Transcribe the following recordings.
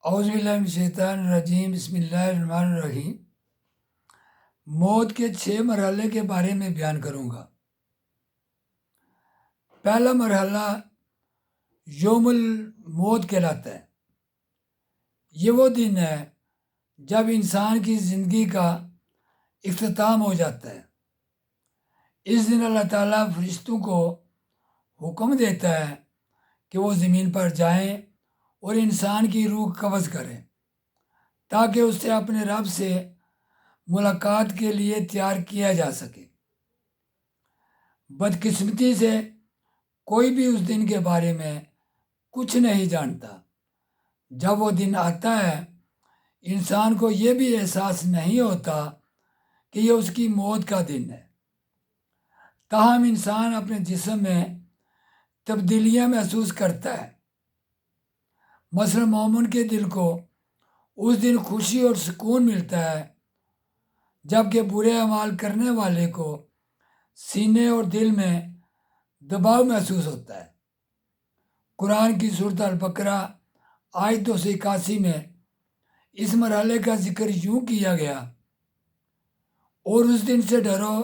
اعوذ باللہ من الشیطان الرجیم، بسم اللہ الرحمن الرحیم۔ موت کے 6 مرحلے کے بارے میں بیان کروں گا۔ پہلا مرحلہ یوم الموت کہلاتا ہے۔ یہ وہ دن ہے جب انسان کی زندگی کا اختتام ہو جاتا ہے۔ اس دن اللہ تعالیٰ فرشتوں کو حکم دیتا ہے کہ وہ زمین پر جائیں اور انسان کی روح قبض کریں تاکہ اس سے اپنے رب سے ملاقات کے لیے تیار کیا جا سکے۔ بدقسمتی سے کوئی بھی اس دن کے بارے میں کچھ نہیں جانتا۔ جب وہ دن آتا ہے انسان کو یہ بھی احساس نہیں ہوتا کہ یہ اس کی موت کا دن ہے۔ تاہم انسان اپنے جسم میں تبدیلیاں محسوس کرتا ہے۔ مثلا مومن کے دل کو اس دن خوشی اور سکون ملتا ہے، جبکہ برے اعمال کرنے والے کو سینے اور دل میں دباؤ محسوس ہوتا ہے۔ قرآن کی سورۃ البقرہ آیت 281 میں اس مرحلے کا ذکر یوں کیا گیا: اور اس دن سے ڈرو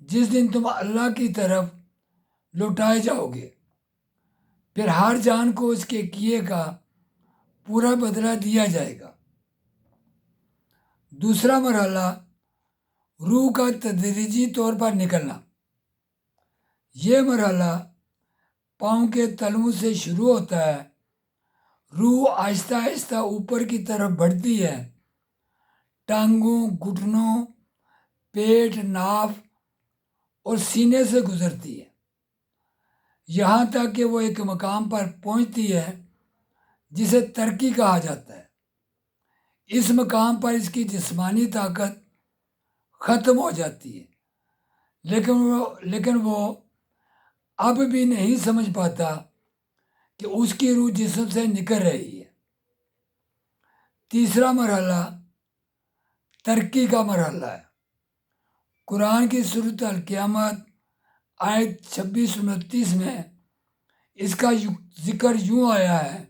جس دن تم اللہ کی طرف لوٹائے جاؤ گے، پھر ہر جان کو اس کے کیے کا پورا بدلہ دیا جائے گا۔ دوسرا مرحلہ روح کا تدریجی طور پر نکلنا۔ یہ مرحلہ پاؤں کے تلوؤں سے شروع ہوتا ہے۔ روح آہستہ آہستہ اوپر کی طرف بڑھتی ہے، ٹانگوں، گھٹنوں، پیٹ، ناف اور سینے سے گزرتی ہے، یہاں تک کہ وہ ایک مقام پر پہنچتی ہے جسے ترقی کہا جاتا ہے۔ اس مقام پر اس کی جسمانی طاقت ختم ہو جاتی ہے، لیکن وہ اب بھی نہیں سمجھ پاتا کہ اس کی روح جسم سے نکل رہی ہے۔ تیسرا مرحلہ ترقی کا مرحلہ ہے۔ قرآن کی سورۃ القیامت آیت 26-29 میں اس کا ذکر یوں آیا ہے: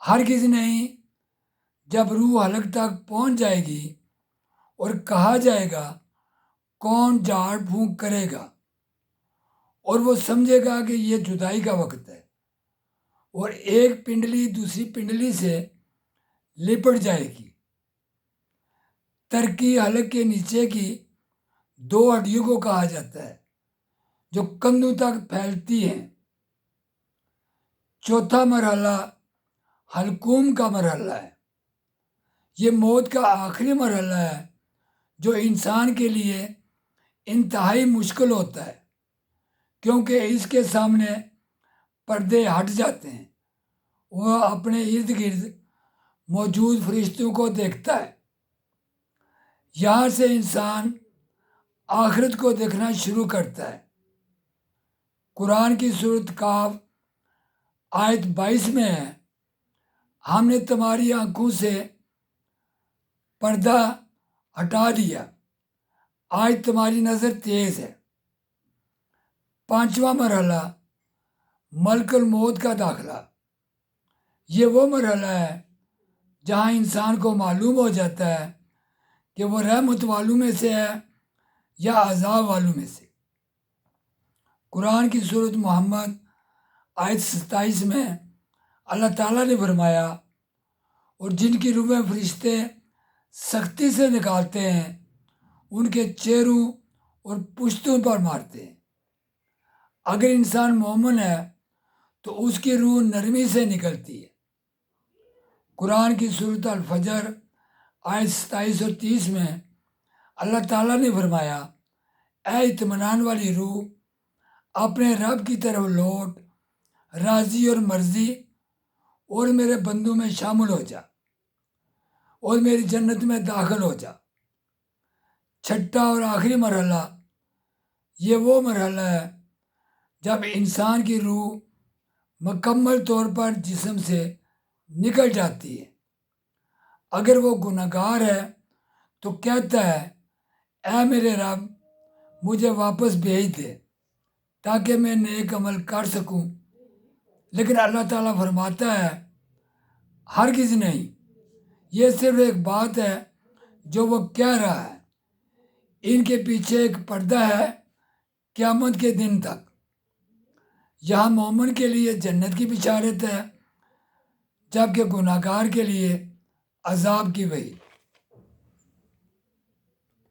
ہرگز نہیں، جب روح حلق تک پہنچ جائے گی اور کہا جائے گا کون جھاڑ پھونک کرے گا، اور وہ سمجھے گا کہ یہ جدائی کا وقت ہے، اور ایک پنڈلی دوسری پنڈلی سے لپٹ جائے گی۔ ترقی حلق کے نیچے کی 2 ہڈیوں کو کہا جاتا ہے جو کندھوں تک پھیلتی ہیں۔ چوتھا مرحلہ حلقوم کا مرحلہ ہے۔ یہ موت کا آخری مرحلہ ہے جو انسان کے لیے انتہائی مشکل ہوتا ہے، کیونکہ اس کے سامنے پردے ہٹ جاتے ہیں۔ وہ اپنے ارد گرد موجود فرشتوں کو دیکھتا ہے۔ یہاں سے انسان آخرت کو دیکھنا شروع کرتا ہے۔ قرآن کی سورۃ کاف آیت 22 میں ہے: ہم نے تمہاری آنکھوں سے پردہ ہٹا دیا، آج تمہاری نظر تیز ہے۔ پانچواں مرحلہ ملک الموت کا داخلہ۔ یہ وہ مرحلہ ہے جہاں انسان کو معلوم ہو جاتا ہے کہ وہ رحمت والوں میں سے ہے یا عذاب والوں میں سے۔ قرآن کی سورۃ محمد آیت 27 میں اللہ تعالیٰ نے فرمایا: اور جن کی روحیں فرشتے سختی سے نکالتے ہیں ان کے چہروں اور پشتوں پر مارتے ہیں۔ اگر انسان مومن ہے تو اس کی روح نرمی سے نکلتی ہے۔ قرآن کی سورۃ الفجر آیت 27 اور 30 میں اللہ تعالیٰ نے فرمایا: اے اطمینان والی روح، اپنے رب کی طرف لوٹ، راضی اور مرضی اور میرے بندوں میں شامل ہو جا اور میری جنت میں داخل ہو جا۔ چھٹا اور آخری مرحلہ یہ وہ مرحلہ ہے جب انسان کی روح مکمل طور پر جسم سے نکل جاتی ہے۔ اگر وہ گنہگار ہے تو کہتا ہے: اے میرے رب، مجھے واپس بھیج دے تاکہ میں نیک عمل کر سکوں۔ لیکن اللہ تعالیٰ فرماتا ہے: ہرگز نہیں، یہ صرف ایک بات ہے جو وہ کہہ رہا ہے۔ ان کے پیچھے ایک پردہ ہے قیامت کے دن تک۔ یہاں مومن کے لیے جنت کی بشارت ہے، جبکہ گناہگار کے لیے عذاب کی وعید۔